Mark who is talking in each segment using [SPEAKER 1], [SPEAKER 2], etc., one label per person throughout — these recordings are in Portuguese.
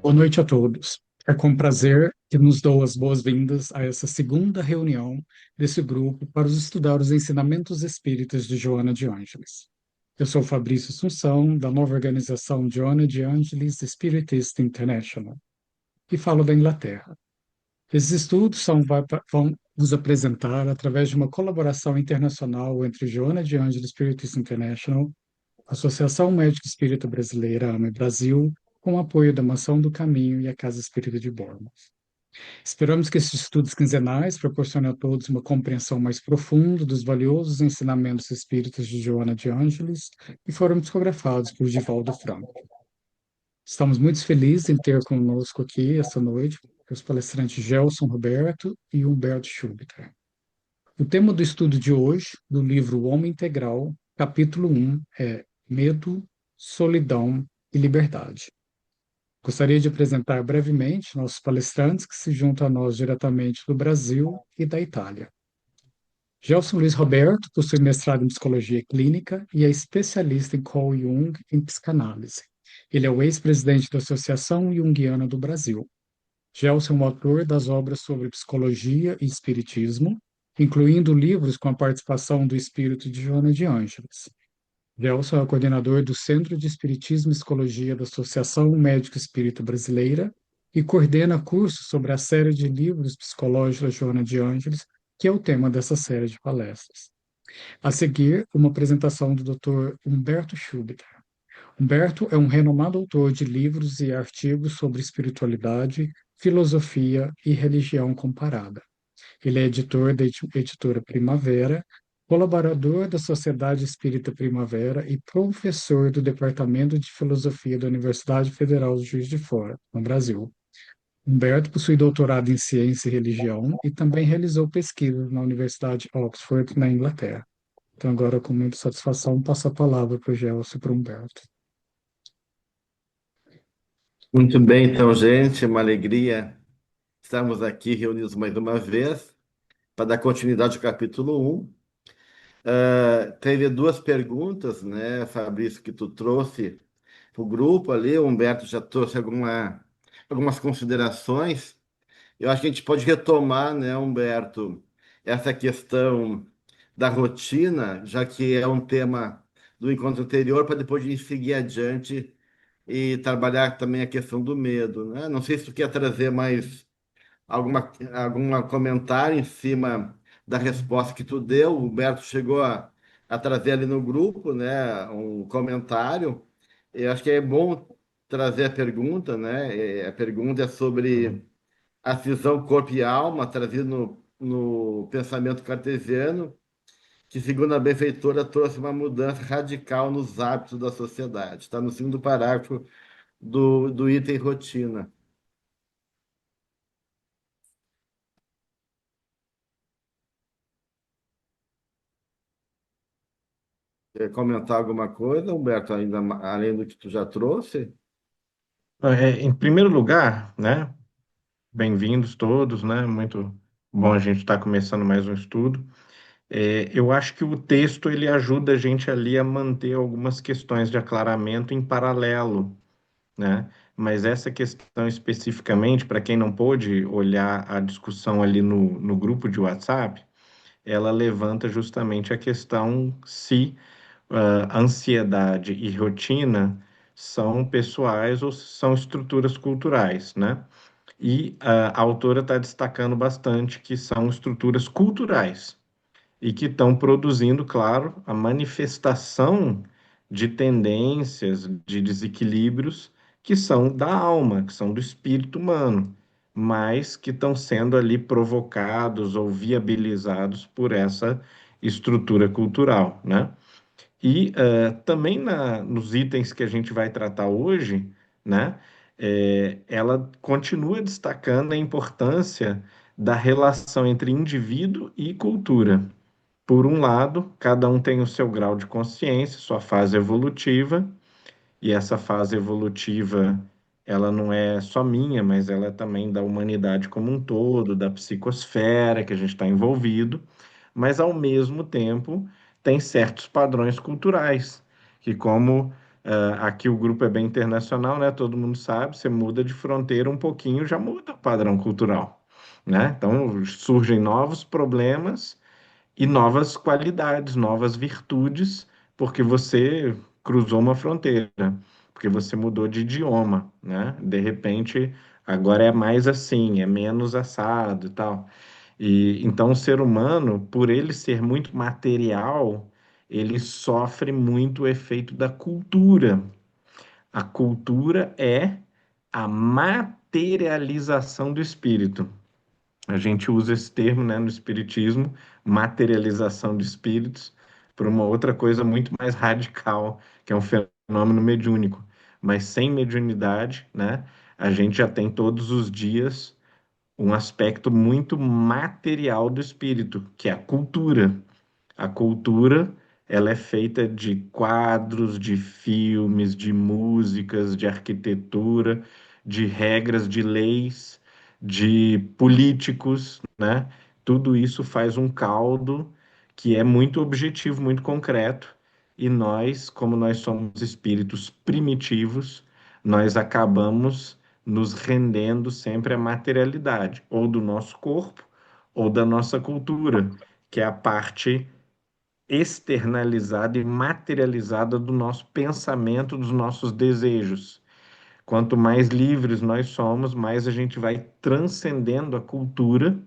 [SPEAKER 1] Boa noite a todos. É com prazer que nos dou as boas-vindas a essa segunda reunião desse grupo para estudar os ensinamentos espíritas de Joana de Ângeles. Eu sou Fabrício Assunção, da nova organização Joana de Ângeles Spiritist International, e falo da Inglaterra. Esses estudos vão nos apresentar através de uma colaboração internacional entre Joana de Ângeles Spiritist International, Associação Médica Espírita Brasileira, AME Brasil, com o apoio da Mansão do Caminho e a Casa Espírita de Bournemouth. Esperamos que esses estudos quinzenais proporcionem a todos uma compreensão mais profunda dos valiosos ensinamentos espíritas de Joana de Ângeles que foram psicografados por Divaldo Franco. Estamos muito felizes em ter conosco aqui esta noite os palestrantes Gelson Roberto e Humberto Schubiter. O tema do estudo de hoje, do livro O Homem Integral, capítulo 1, é Medo, Solidão e Liberdade. Gostaria de apresentar brevemente nossos palestrantes que se juntam a nós diretamente do Brasil e da Itália. Gelson Luiz Roberto possui mestrado em Psicologia Clínica e é especialista em Carl Jung em psicanálise. Ele é o ex-presidente da Associação Junguiana do Brasil. Gelson é o autor das obras sobre psicologia e espiritismo, incluindo livros com a participação do espírito de Joana de Ângeles. Gelson é o coordenador do Centro de Espiritismo e Psicologia da Associação Médica Espírita Brasileira e coordena cursos sobre a série de livros psicológicos da Joana de Ângeles, que é o tema dessa série de palestras. A seguir, uma apresentação do Dr. Humberto Schubiter. Humberto é um renomado autor de livros e artigos sobre espiritualidade, filosofia e religião comparada. Ele é editor da editora Primavera, colaborador da Sociedade Espírita Primavera e professor do Departamento de Filosofia da Universidade Federal de Juiz de Fora, no Brasil. Humberto possui doutorado em Ciência e Religião e também realizou pesquisas na Universidade de Oxford, na Inglaterra. Então, agora, com muita satisfação, passo a palavra para o Gelson e para o Humberto.
[SPEAKER 2] Muito bem, então, gente, uma alegria estarmos aqui reunidos mais uma vez para dar continuidade ao capítulo 1. Teve duas perguntas, né, Fabrício, que tu trouxe para o grupo ali, o Humberto já trouxe algumas considerações. Eu acho que a gente pode retomar, né, Humberto, essa questão da rotina, já que é um tema do encontro anterior, para depois a gente seguir adiante e trabalhar também a questão do medo, né? Não sei se tu quer trazer mais algum comentário em cima da resposta que tu deu. O Humberto chegou a trazer ali no grupo, né, um comentário. Eu acho que é bom trazer a pergunta, né? A pergunta é sobre a cisão corpo e alma, trazida no pensamento cartesiano, que, segundo a benfeitora, trouxe uma mudança radical nos hábitos da sociedade. Está no segundo parágrafo do item rotina. Quer comentar alguma coisa, Humberto, ainda além do que tu já trouxe?
[SPEAKER 3] Em primeiro lugar, né, bem-vindos todos, né, muito bom a gente estar começando mais um estudo. Eu acho que o texto ele ajuda a gente ali a manter algumas questões de aclaramento em paralelo, né, mas essa questão especificamente, para quem não pôde olhar a discussão ali no grupo de WhatsApp, ela levanta justamente a questão se ansiedade e rotina são pessoais ou são estruturas culturais, né? E a autora está destacando bastante que são estruturas culturais e que estão produzindo, claro, a manifestação de tendências, de desequilíbrios que são da alma, que são do espírito humano, mas que estão sendo ali provocados ou viabilizados por essa estrutura cultural, né? E também nos itens que a gente vai tratar hoje, né, ela continua destacando a importância da relação entre indivíduo e cultura. Por um lado, cada um tem o seu grau de consciência, sua fase evolutiva, e essa fase evolutiva, ela não é só minha, mas ela é também da humanidade como um todo, da psicosfera que a gente está envolvido, mas ao mesmo tempo tem certos padrões culturais, que como Aqui o grupo é bem internacional, né? Todo mundo sabe, você muda de fronteira um pouquinho, já muda o padrão cultural, né? Então surgem novos problemas e novas qualidades, novas virtudes, porque você cruzou uma fronteira, porque você mudou de idioma, né? De repente, agora é mais assim, é menos assado e tal. E então o ser humano, por ele ser muito material, ele sofre muito o efeito da cultura. A cultura é a materialização do espírito. A gente usa esse termo, né, no espiritismo, materialização de espíritos, para uma outra coisa muito mais radical, que é um fenômeno mediúnico. Mas sem mediunidade, né, a gente já tem todos os dias um aspecto muito material do espírito, que é a cultura. A cultura, ela é feita de quadros, de filmes, de músicas, de arquitetura, de regras, de leis, de políticos, né? Tudo isso faz um caldo que é muito objetivo, muito concreto. E nós, como nós somos espíritos primitivos, nós acabamos nos rendendo sempre à materialidade, ou do nosso corpo, ou da nossa cultura, que é a parte externalizada e materializada do nosso pensamento, dos nossos desejos. Quanto mais livres nós somos, mais a gente vai transcendendo a cultura,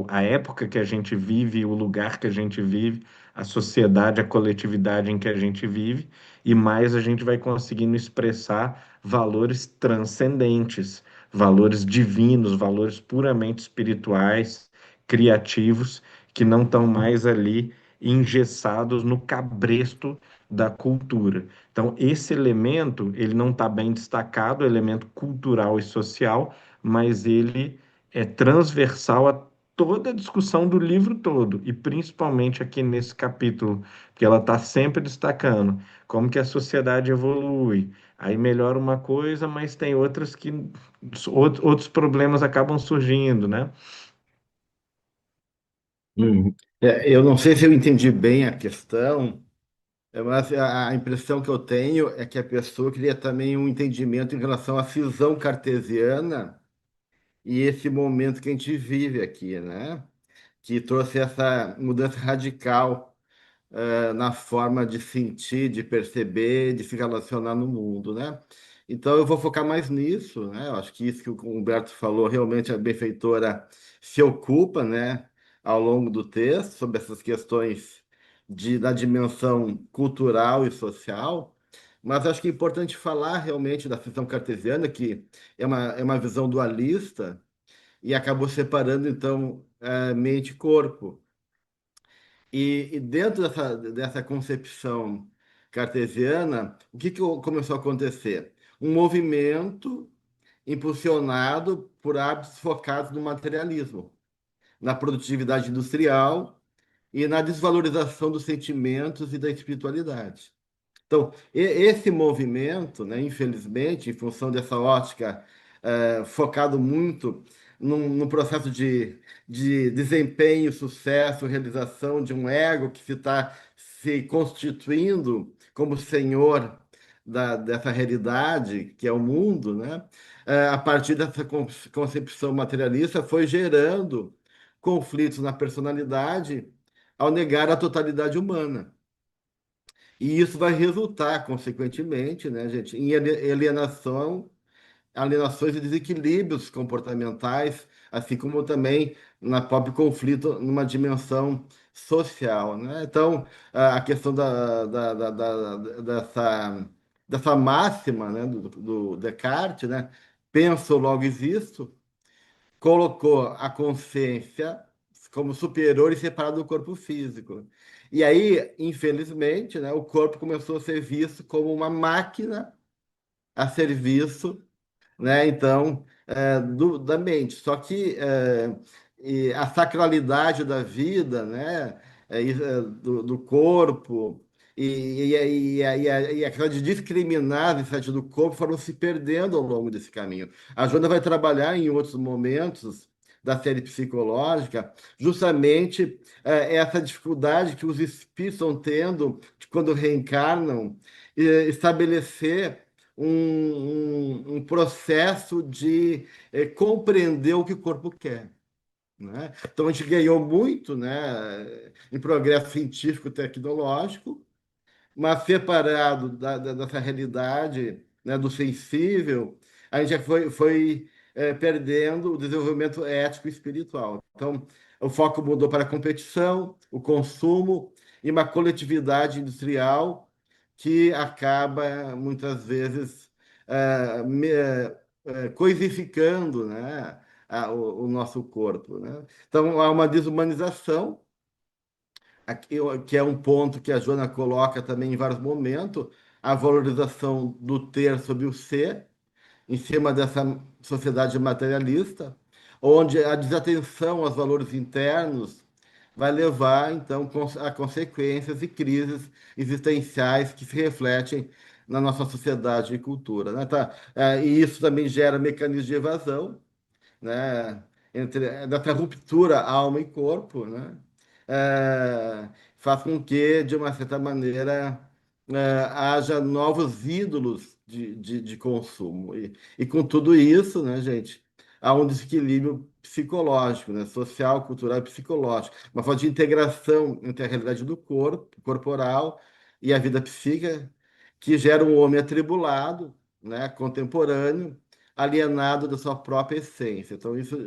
[SPEAKER 3] a época que a gente vive, o lugar que a gente vive, a sociedade, a coletividade em que a gente vive, e mais a gente vai conseguindo expressar valores transcendentes, valores divinos, valores puramente espirituais, criativos, que não estão mais ali engessados no cabresto da cultura. Então, esse elemento, ele não está bem destacado, o elemento cultural e social, mas ele é transversal a toda a discussão do livro todo, e principalmente aqui nesse capítulo, que ela está sempre destacando como que a sociedade evolui. Aí melhora uma coisa, mas tem outras que outros problemas acabam surgindo, né?
[SPEAKER 2] Eu não sei se eu entendi bem a questão, mas a impressão que eu tenho é que a pessoa queria também um entendimento em relação à cisão cartesiana e esse momento que a gente vive aqui, né? Que trouxe essa mudança radical na forma de sentir, de perceber, de se relacionar no mundo, né? Então eu vou focar mais nisso, né? Eu acho que isso que o Humberto falou, realmente a benfeitora se ocupa, né, ao longo do texto, sobre essas questões da dimensão cultural e social. Mas acho que é importante falar realmente da visão cartesiana, que é uma visão dualista, e acabou separando, então, mente e corpo. E dentro dessa concepção cartesiana, o que começou a acontecer? Um movimento impulsionado por hábitos focados no materialismo, na produtividade industrial e na desvalorização dos sentimentos e da espiritualidade. Então, esse movimento, né, infelizmente, em função dessa ótica, focado muito no processo de desempenho, sucesso, realização de um ego que se está se constituindo como senhor dessa realidade, que é o mundo, né? A partir dessa concepção materialista, foi gerando conflitos na personalidade ao negar a totalidade humana. E isso vai resultar, consequentemente, né, gente, em alienações e desequilíbrios comportamentais, assim como também na próprio conflito numa dimensão social, né? Então, a questão dessa máxima, né, do Descartes, né, penso, logo existo, colocou a consciência como superior e separado do corpo físico. E aí, infelizmente, né, o corpo começou a ser visto como uma máquina a serviço, né? Então, da mente. Só que e a sacralidade da vida, né? Do corpo e aquela de discriminar a necessidade do corpo foram se perdendo ao longo desse caminho. A Joana vai trabalhar em outros momentos da série psicológica, justamente essa dificuldade que os espíritos estão tendo de, quando reencarnam, estabelecer um processo de compreender o que o corpo quer, né? Então a gente ganhou muito, né, em progresso científico e tecnológico, mas separado dessa realidade, né, do sensível, a gente já foi perdendo o desenvolvimento ético e espiritual. Então, o foco mudou para a competição, o consumo e uma coletividade industrial que acaba, muitas vezes, coisificando, né, o nosso corpo, né? Então, há uma desumanização que é um ponto que a Joana coloca também em vários momentos, a valorização do ter sobre o ser, em cima dessa sociedade materialista, onde a desatenção aos valores internos vai levar, então, a consequências e crises existenciais que se refletem na nossa sociedade e cultura, né? Tá? E isso também gera mecanismos de evasão, né? Dessa ruptura alma e corpo, né? É, faz com que, de uma certa maneira, haja novos ídolos de consumo. E com tudo isso, né, gente, há um desequilíbrio psicológico, né? Social, cultural e psicológico. Uma falta de integração entre a realidade do corpo, corporal, e a vida psíquica, que gera um homem atribulado, né, contemporâneo, alienado da sua própria essência. Então, isso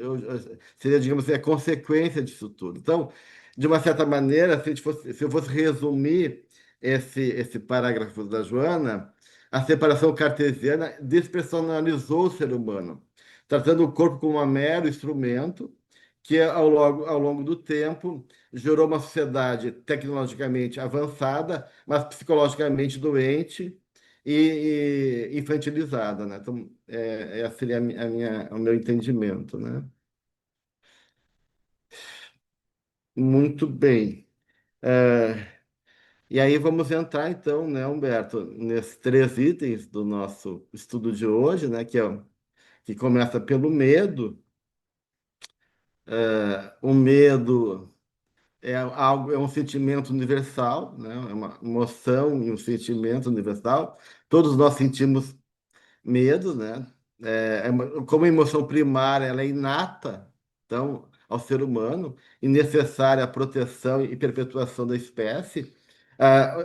[SPEAKER 2] seria, digamos assim, a consequência disso tudo. Então, de uma certa maneira, se eu fosse resumir esse parágrafo da Joana, a separação cartesiana despersonalizou o ser humano, tratando o corpo como um mero instrumento que, ao longo do tempo, gerou uma sociedade tecnologicamente avançada, mas psicologicamente doente e infantilizada, né? Então, esse seria o meu entendimento, né? Muito bem. É, e aí vamos entrar, então, né, Humberto, nesses três itens do nosso estudo de hoje, né, que começa pelo medo. O medo é um sentimento universal, né? É uma emoção e um sentimento universal. Todos nós sentimos medo, né? Como emoção primária, ela é inata, então, ao ser humano, e necessária à proteção e perpetuação da espécie.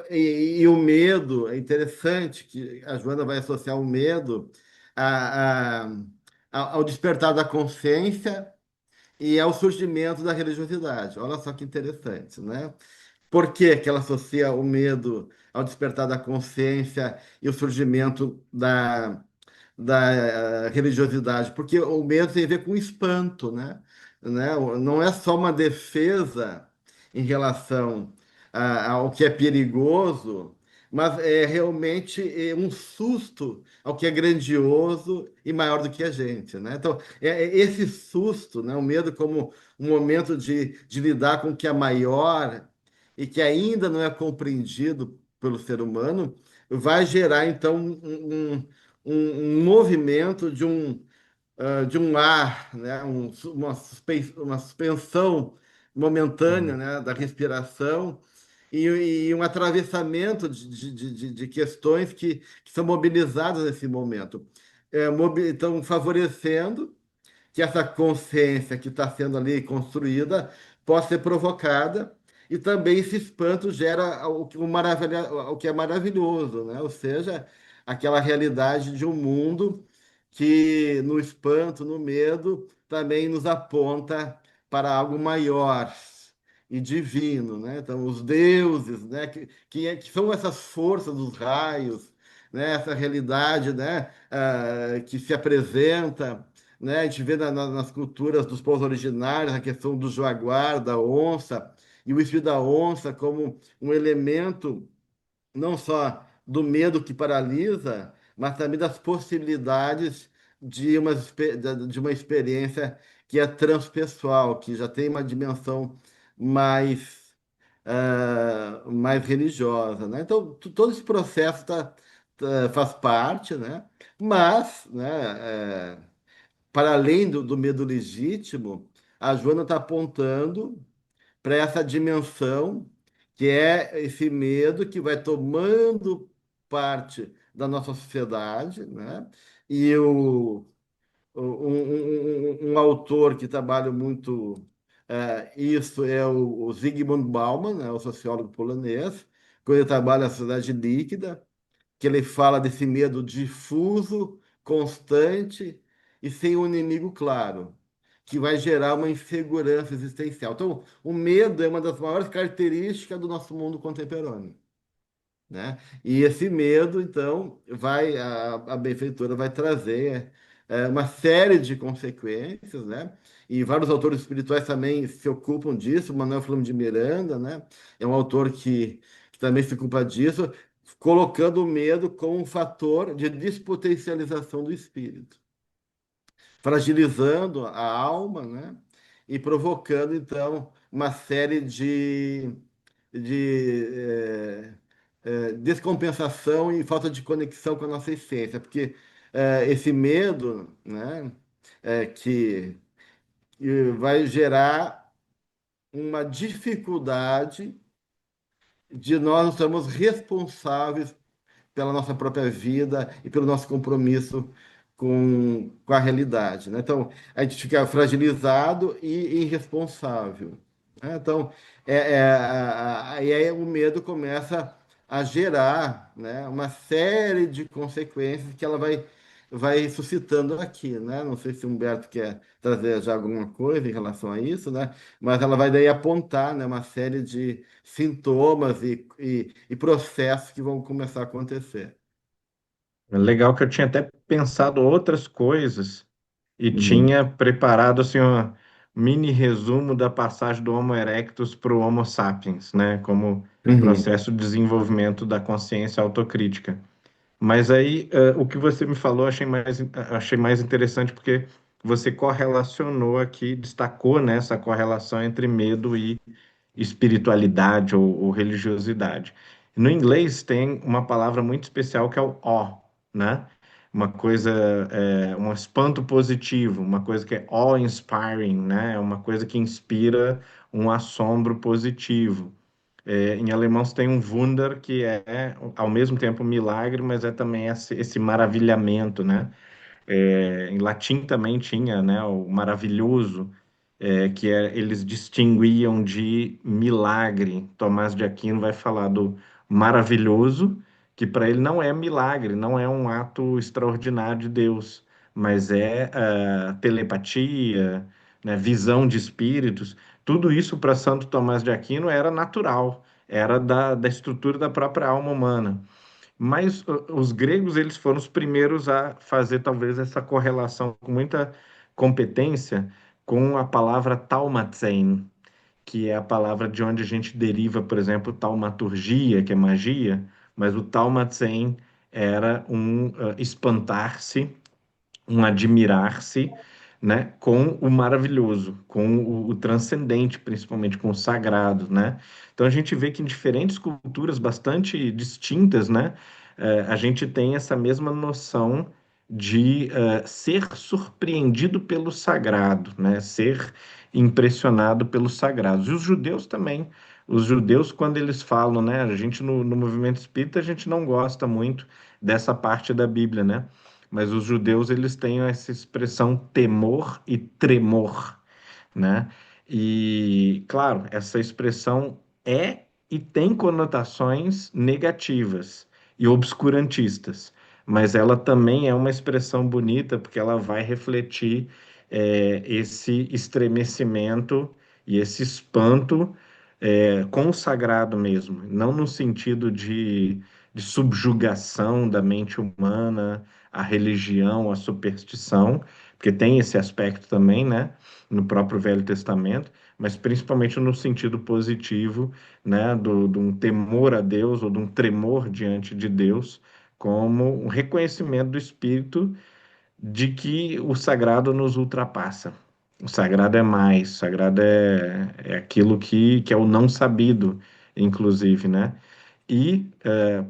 [SPEAKER 2] E o medo, é interessante que a Joana vai associar o medo a, a- ao despertar da consciência e ao surgimento da religiosidade. Olha só que interessante, né? Por que que ela associa o medo ao despertar da consciência e o surgimento da religiosidade? Porque o medo tem a ver com espanto, né? Não é só uma defesa em relação ao que é perigoso, mas é realmente um susto ao que é grandioso e maior do que a gente, né? Então, esse susto, né? O medo como um momento de lidar com o que é maior e que ainda não é compreendido pelo ser humano, vai gerar, então, um movimento de um ar, né? Uma suspensão momentânea,
[SPEAKER 3] Uhum.
[SPEAKER 2] né? Da respiração e um atravessamento de questões que são mobilizadas nesse momento. Então, favorecendo que essa consciência que está sendo ali construída possa ser provocada e também esse espanto gera o que é maravilhoso, né? Ou seja, aquela realidade de um mundo que no espanto, no medo, também nos aponta para algo maior e divino, né? Então, os deuses, né? Que são essas forças dos raios, né? Essa realidade, né? Que se apresenta, né? A gente vê nas culturas dos povos originários a questão do jaguar, da onça, e o espírito da onça como um elemento não só do medo que paralisa, mas também das possibilidades de uma experiência que é transpessoal, que já tem uma dimensão mais, mais religiosa, né? Então, todo esse processo faz parte, né? Mas, né, para além do medo legítimo, a Joana está apontando para essa dimensão que é esse medo que vai tomando parte da nossa sociedade, né? E um autor que trabalha muito isso é o Zygmunt Bauman, né? O sociólogo polonês, quando ele trabalha a sociedade líquida, que ele fala desse medo difuso, constante e sem um inimigo claro, que vai gerar uma insegurança existencial. Então, o medo é uma das maiores características do nosso mundo contemporâneo, né? E esse medo, então, a benfeitora vai trazer uma série de consequências, né? E vários autores espirituais também se ocupam disso. Manuel Filomeno de Miranda, né? É um autor que também se ocupa disso, colocando o medo como um fator de despotencialização do espírito, fragilizando a alma, né? E provocando, então, uma série de descompensação e falta de conexão com a nossa essência, porque esse medo, né, que vai gerar uma dificuldade de nós não sermos responsáveis pela nossa própria vida e pelo nosso compromisso com a realidade, né? Então, a gente fica fragilizado e irresponsável, né? Então, e aí o medo começa a gerar, né, uma série de consequências que ela vai suscitando aqui, né? Não sei se o Humberto quer trazer já alguma coisa em relação a isso, né? Mas ela vai daí apontar, né, uma série de sintomas e processos que vão começar a acontecer.
[SPEAKER 3] É legal que eu tinha até pensado outras coisas e
[SPEAKER 2] Uhum.
[SPEAKER 3] tinha preparado assim um mini resumo da passagem do Homo erectus para o Homo sapiens, né, como
[SPEAKER 2] Uhum.
[SPEAKER 3] processo de desenvolvimento da consciência autocrítica. Mas aí, o que você me falou, achei mais interessante porque você correlacionou aqui, destacou, né, essa correlação entre medo e espiritualidade ou religiosidade. No inglês tem uma palavra muito especial que é o awe, né? Uma coisa, um espanto positivo, uma coisa que é awe-inspiring, né? É uma coisa que inspira um assombro positivo. Em alemão você tem um Wunder, que é ao mesmo tempo um milagre, mas é também esse maravilhamento, né? Em latim também tinha, né, o maravilhoso, eles distinguiam de milagre. Tomás de Aquino vai falar do maravilhoso, que para ele não é milagre, não é um ato extraordinário de Deus, mas é telepatia, né, visão de espíritos. Tudo isso para Santo Tomás de Aquino era natural, era da estrutura da própria alma humana. Mas os gregos, eles foram os primeiros a fazer talvez essa correlação com muita competência com a palavra taumatzen, que é a palavra de onde a gente deriva, por exemplo, taumaturgia, que é magia, mas o taumatzen era espantar-se, um admirar-se, né, com o maravilhoso, com o transcendente, principalmente com o sagrado, né? Então a gente vê que em diferentes culturas bastante distintas, né, a gente tem essa mesma noção de ser surpreendido pelo sagrado, né, ser impressionado pelos sagrados. E os judeus também. Os judeus, quando eles falam, né, a gente no movimento espírita, a gente não gosta muito dessa parte da Bíblia, né? Mas os judeus eles têm essa expressão temor e tremor, né? E, claro, essa expressão é e tem conotações negativas e obscurantistas, mas ela também é uma expressão bonita porque ela vai refletir esse estremecimento e esse espanto com o sagrado mesmo, não no sentido de subjugação da mente humana, a religião, a superstição, porque tem esse aspecto também, né? No próprio Velho Testamento, mas principalmente no sentido positivo, né, de um temor a Deus ou de um tremor diante de Deus, como um reconhecimento do Espírito de que o sagrado nos ultrapassa. O sagrado é mais, o sagrado é aquilo que é o não sabido, inclusive, né? E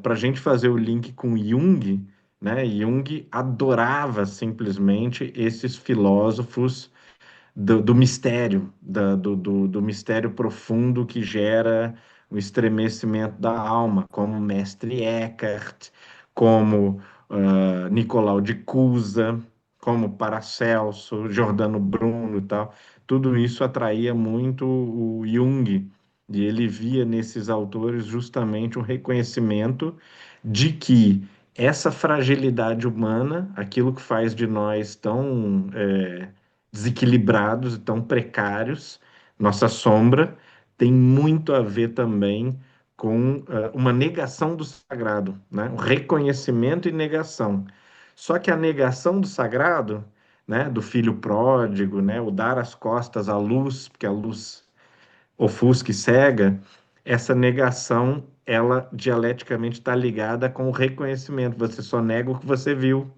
[SPEAKER 3] para a gente fazer o link com Jung, né? Jung adorava simplesmente esses filósofos do mistério, do mistério profundo que gera o estremecimento da alma, como Mestre Eckhart, como Nicolau de Cusa, como Paracelso, Giordano Bruno e tal. Tudo isso atraía muito o Jung, e ele via nesses autores justamente um reconhecimento de que essa fragilidade humana, aquilo que faz de nós tão desequilibrados e tão precários, nossa sombra, tem muito a ver também com uma negação do sagrado, né? Um reconhecimento e negação. Só que a negação do sagrado, né, do filho pródigo, né, o dar as costas à luz, porque a luz ofusca e cega, essa negação, ela dialeticamente está ligada com o reconhecimento. Você só nega o que você viu,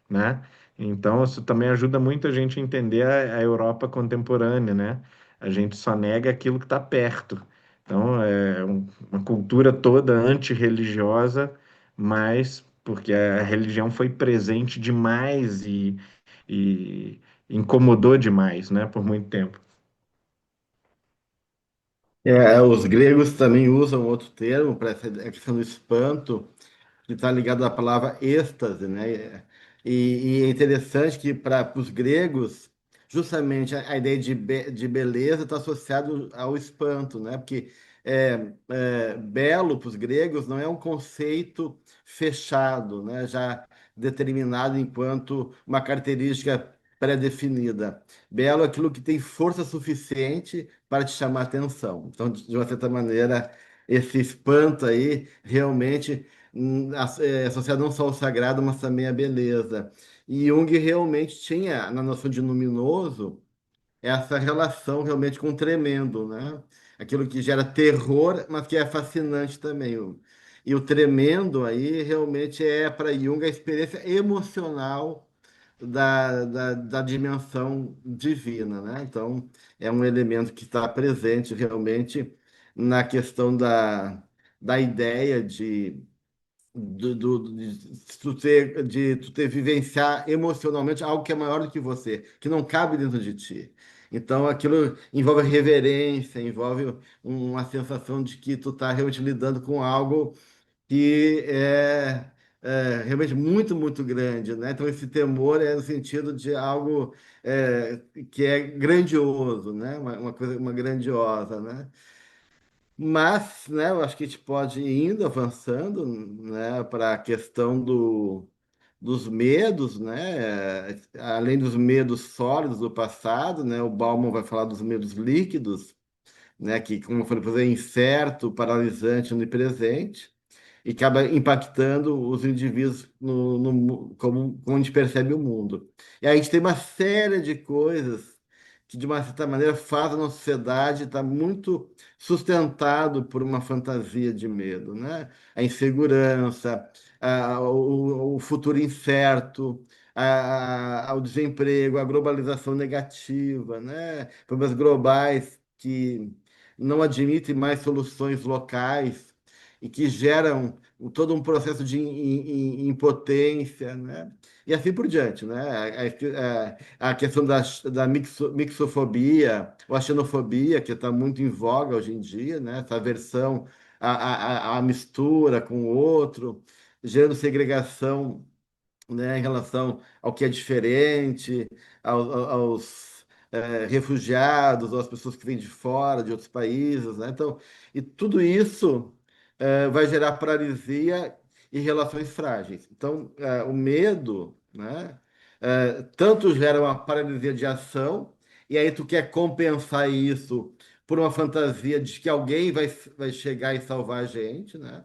[SPEAKER 3] né? Então, isso também ajuda muito a gente a entender a Europa contemporânea, né? A gente só nega aquilo que está perto. Então, uma cultura toda antirreligiosa, mas porque a religião foi presente demais e incomodou demais, né? Por muito tempo.
[SPEAKER 2] Os gregos também usam outro termo para essa questão do espanto, que está ligado à palavra êxtase, né? E é interessante que para os gregos, justamente a ideia de beleza está associada ao espanto, né? Porque belo para os gregos não é um conceito fechado, né? Já determinado enquanto uma característica pré-definida. Belo é aquilo que tem força suficiente para te chamar atenção. Então, de uma certa maneira, esse espanto aí realmente associado não só ao sagrado, mas também à beleza. E Jung realmente tinha, na noção de luminoso, essa relação realmente com o tremendo, né? Aquilo que gera terror, mas que é fascinante também. E o tremendo aí realmente é para Jung a experiência emocional da dimensão divina, né? Então, é um elemento que está presente realmente na questão da ideia de tu ter vivenciar emocionalmente algo que é maior do que você, que não cabe dentro de ti. Então, aquilo envolve reverência, envolve uma sensação de que tu está realmente lidando com algo que realmente muito, muito grande, né? Então, esse temor é no sentido de algo que é grandioso, né? Uma coisa, uma grandiosa, né? Mas, né, eu acho que a gente pode ir indo avançando, né, para a questão dos medos, né? Além dos medos sólidos do passado, né? O Bauman vai falar dos medos líquidos, né? Que, como eu falei, para você, é incerto, paralisante, onipresente e acaba impactando os indivíduos como a gente percebe o mundo. E aí a gente tem uma série de coisas que, de uma certa maneira, faz a nossa sociedade estar muito sustentado por uma fantasia de medo, né? A insegurança, o futuro incerto, o desemprego, a globalização negativa, né? Problemas globais que não admitem mais soluções locais e que geram todo um processo de impotência, né? E assim por diante, né? A questão da mixofobia, ou a xenofobia, que está muito em voga hoje em dia, né? Essa aversão à mistura com o outro, gerando segregação, né, em relação ao que é diferente, aos refugiados, ou às pessoas que vêm de fora, de outros países, né? Então, e tudo isso vai gerar paralisia e relações frágeis. Então, o medo, né, tanto gera uma paralisia de ação, e aí tu quer compensar isso por uma fantasia de que alguém vai chegar e salvar a gente, né?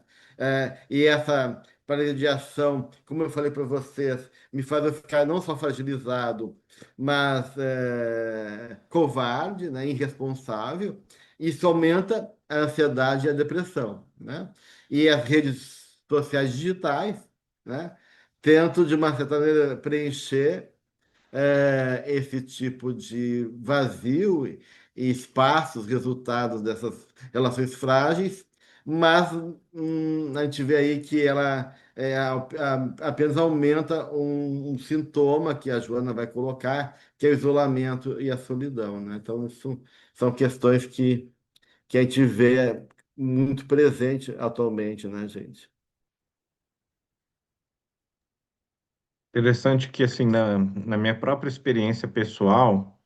[SPEAKER 2] E essa paralisia de ação, como eu falei para vocês, me faz eu ficar não só fragilizado, mas covarde, né, irresponsável. Isso aumenta a ansiedade e a depressão, né? E as redes sociais digitais, né, tentam, de uma certa maneira, preencher esse tipo de vazio e espaços resultados dessas relações frágeis, mas a gente vê aí que ela apenas aumenta um sintoma que a Joana vai colocar, que é o isolamento e a solidão, né? Então, isso são questões que a gente vê muito presente atualmente, né, gente?
[SPEAKER 3] Interessante que, assim, na minha própria experiência pessoal,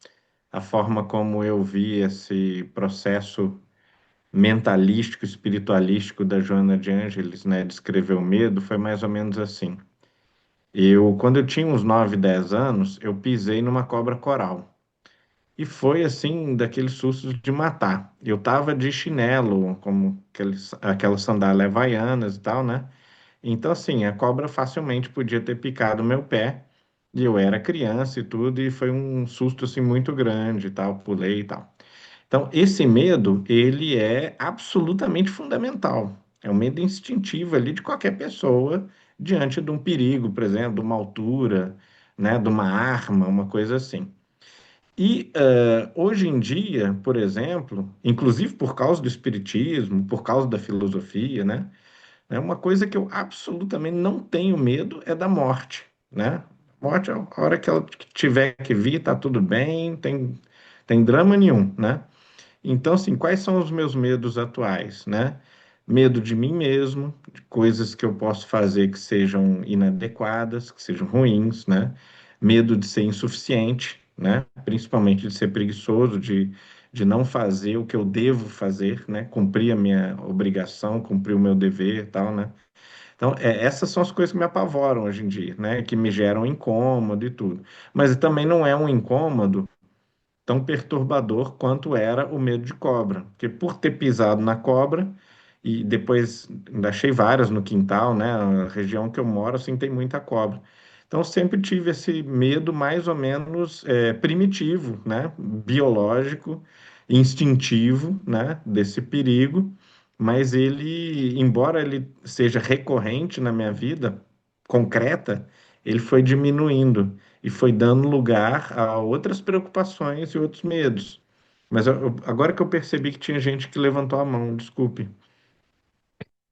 [SPEAKER 3] a forma como eu vi esse processo mentalístico, espiritualístico da Joana de Ângeles, né, de escrever o medo, foi mais ou menos assim. Quando eu tinha uns 9, 10 anos, eu pisei numa cobra coral. E foi assim, daqueles sustos de matar. Eu tava de chinelo, como aquelas sandálias havaianas e tal, né? Então, assim, a cobra facilmente podia ter picado o meu pé. E eu era criança e tudo, e foi um susto, assim, muito grande e tal, pulei e tal. Então, esse medo, ele é absolutamente fundamental. É um medo instintivo ali de qualquer pessoa diante de um perigo, por exemplo, de uma altura, né, de uma arma, uma coisa assim. Hoje em dia, por exemplo, inclusive por causa do espiritismo, por causa da filosofia, né, uma coisa que eu absolutamente não tenho medo é da morte, né? Morte, a hora que ela tiver que vir, tá tudo bem, tem drama nenhum, né? Então, assim, quais são os meus medos atuais, né? Medo de mim mesmo, de coisas que eu posso fazer que sejam inadequadas, que sejam ruins, né? Medo de ser insuficiente, né? Principalmente de ser preguiçoso, de não fazer o que eu devo fazer, né? Cumprir a minha obrigação, cumprir o meu dever e tal, né? Então, essas são as coisas que me apavoram hoje em dia, né? Que me geram incômodo e tudo. Mas também não é um incômodo tão perturbador quanto era o medo de cobra. Porque por ter pisado na cobra, e depois ainda achei várias no quintal, né? A região que eu moro, assim, tem muita cobra. Então, sempre tive esse medo mais ou menos primitivo, né? Biológico, instintivo, né? Desse perigo. Mas ele, embora ele seja recorrente na minha vida, concreta, ele foi diminuindo e foi dando lugar a outras preocupações e outros medos. Mas agora que eu percebi que tinha gente que levantou a mão, desculpe.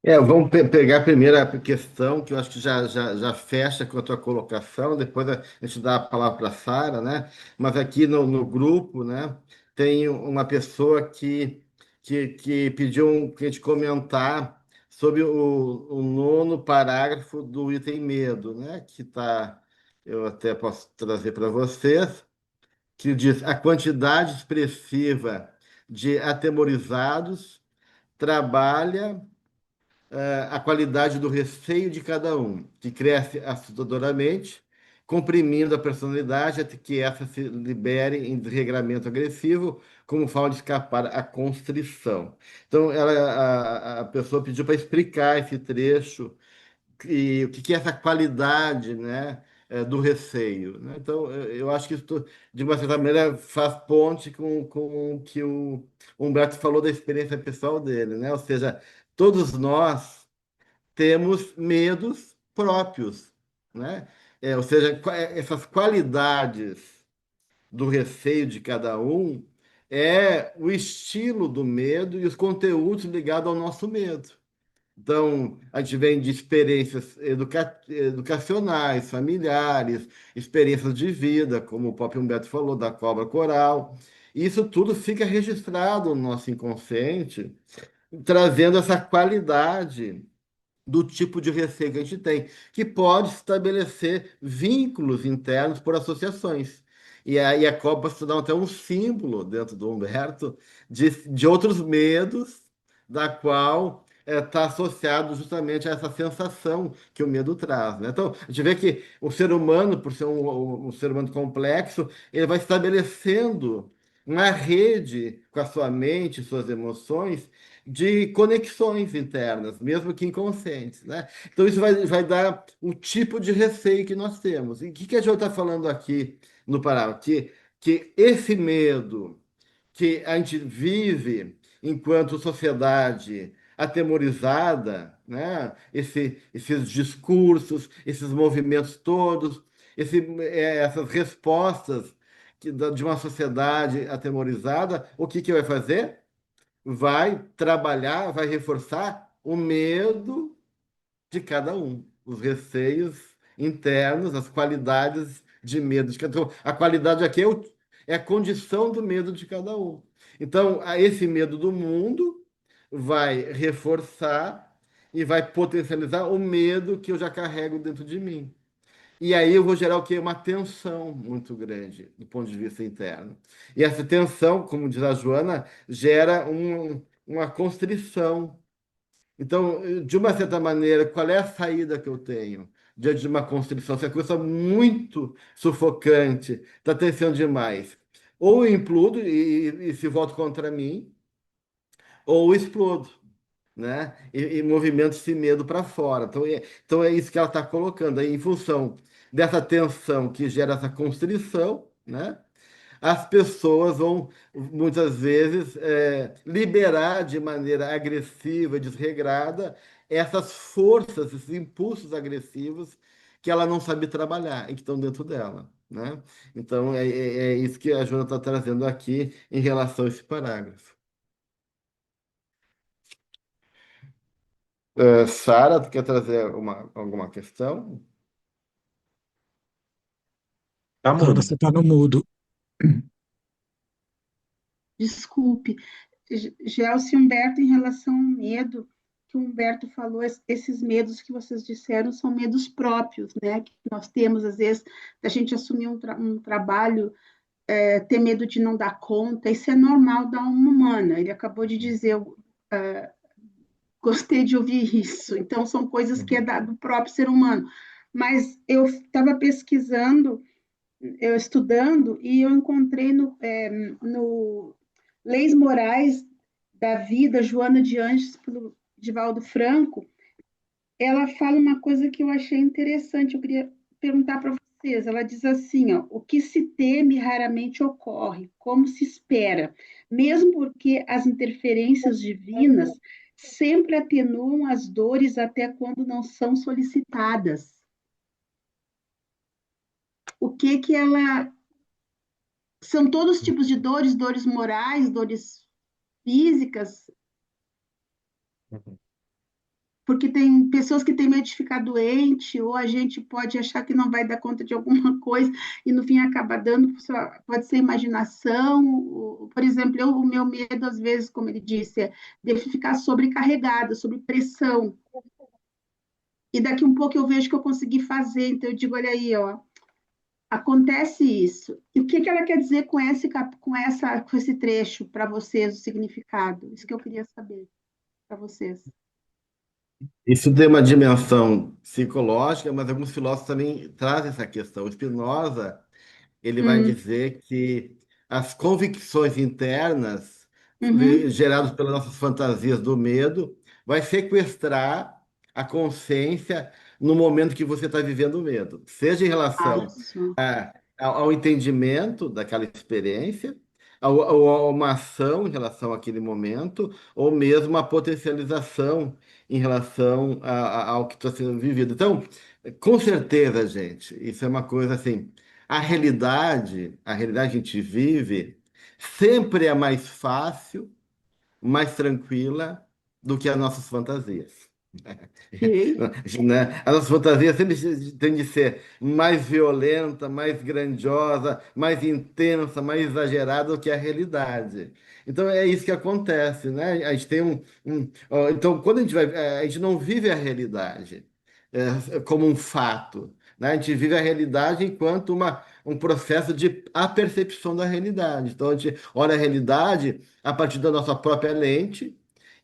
[SPEAKER 2] Vamos pegar a primeira questão, que eu acho que já fecha com a tua colocação, depois a gente dá a palavra para a Sara, né? Mas aqui no grupo, né, tem uma pessoa que pediu que a gente comentar sobre o nono parágrafo do item medo, né? Que tá, eu até posso trazer para vocês, que diz: a quantidade expressiva de atemorizados trabalha a qualidade do receio de cada um, que cresce assustadoramente, comprimindo a personalidade até que essa se libere em desregramento agressivo, como forma de escapar à constrição. Então, a pessoa pediu para explicar esse trecho e o que que é essa qualidade, né, do receio, né? Então, eu acho que isso, de uma certa maneira, faz ponte com o que o Humberto falou da experiência pessoal dele, né? Ou seja, todos nós temos medos próprios, né? Ou seja, essas qualidades do receio de cada um é o estilo do medo e os conteúdos ligados ao nosso medo. Então, a gente vem de experiências educacionais, familiares, experiências de vida, como o próprio Humberto falou, da cobra coral. E isso tudo fica registrado no nosso inconsciente, trazendo essa qualidade do tipo de receio que a gente tem, que pode estabelecer vínculos internos por associações. E a Copa se dá até um símbolo dentro do Humberto de outros medos, da qual está associado justamente a essa sensação que o medo traz, né? Então, a gente vê que o ser humano, por ser um ser humano complexo, ele vai estabelecendo uma rede com a sua mente, suas emoções, de conexões internas, mesmo que inconscientes, né? Então, isso vai dar o tipo de receio que nós temos. E o que a gente está falando aqui no Pará? Que esse medo que a gente vive enquanto sociedade atemorizada, né? Esses discursos, esses movimentos todos, essas respostas de uma sociedade atemorizada, o que vai fazer? vai trabalhar, vai reforçar o medo de cada um, os receios internos, as qualidades de medo de cada um. A qualidade aqui é a condição do medo de cada um. Então, esse medo do mundo vai reforçar e vai potencializar o medo que eu já carrego dentro de mim. E aí eu vou gerar o quê? Uma tensão muito grande do ponto de vista interno. E essa tensão, como diz a Joana, gera uma constrição. Então, de uma certa maneira, qual é a saída que eu tenho diante de uma constrição? Se a coisa é muito sufocante, está tensão demais. Ou eu implodo e se volta contra mim, ou explodo, né? E movimento esse medo para fora. Então é isso que ela está colocando aí, em função dessa tensão que gera essa constrição, né? As pessoas vão, muitas vezes, liberar de maneira agressiva, desregrada, essas forças, esses impulsos agressivos que ela não sabe trabalhar e que estão dentro dela, né? Então, é isso que a Joana está trazendo aqui em relação a esse parágrafo. Sara, tu quer trazer alguma questão?
[SPEAKER 3] Tá
[SPEAKER 1] Ah,
[SPEAKER 3] mudo.
[SPEAKER 1] você está no mudo.
[SPEAKER 4] Desculpe, Gelson e Humberto, em relação ao medo que o Humberto falou, esses medos que vocês disseram são medos próprios, né? Que nós temos, às vezes, da gente assumir um trabalho, ter medo de não dar conta, isso é normal da alma humana. Ele acabou de dizer, gostei de ouvir isso. Então, são coisas que é do próprio ser humano. Mas eu estava pesquisando, eu estudando, e eu encontrei no Leis Morais da Vida, Joana de Anjos, pelo Divaldo Franco, ela fala uma coisa que eu achei interessante, eu queria perguntar para vocês. Ela diz assim, ó, o que se teme raramente ocorre, como se espera, mesmo porque as interferências divinas sempre atenuam as dores até quando não são solicitadas. O que que ela... São todos os tipos de dores, dores morais, dores físicas, porque tem pessoas que têm medo de ficar doente, ou a gente pode achar que não vai dar conta de alguma coisa e no fim acaba dando, pode ser imaginação. Por exemplo, o meu medo, às vezes, como ele disse, é de ficar sobrecarregada, sob pressão. E daqui um pouco eu vejo que eu consegui fazer, então eu digo, olha aí, ó, acontece isso. E o que que ela quer dizer com esse trecho para vocês, o significado? Isso que eu queria saber para vocês.
[SPEAKER 2] Isso tem uma dimensão psicológica, mas alguns filósofos também trazem essa questão. O Spinoza, ele vai
[SPEAKER 4] Hum,
[SPEAKER 2] dizer que as convicções internas
[SPEAKER 4] uhum.
[SPEAKER 2] geradas pelas nossas fantasias do medo vai sequestrar a consciência no momento que você está vivendo o medo, seja em
[SPEAKER 4] Ah,
[SPEAKER 2] relação
[SPEAKER 4] isso.
[SPEAKER 2] ao entendimento daquela experiência, a uma ação em relação àquele momento, ou mesmo a potencialização em relação ao que está sendo vivido. Então, com certeza, gente, isso é uma coisa assim. A realidade que a gente vive sempre é mais fácil, mais tranquila do que as nossas fantasias.
[SPEAKER 4] Ok.
[SPEAKER 2] Né? A nossa fantasia sempre tem de ser mais violenta, mais grandiosa, mais intensa, mais exagerada do que a realidade. Então é isso que acontece, né? A gente tem então, quando a gente vai, a gente não vive a realidade como um fato, né? A gente vive a realidade enquanto um processo de apercepção da realidade. Então a gente olha a realidade a partir da nossa própria lente.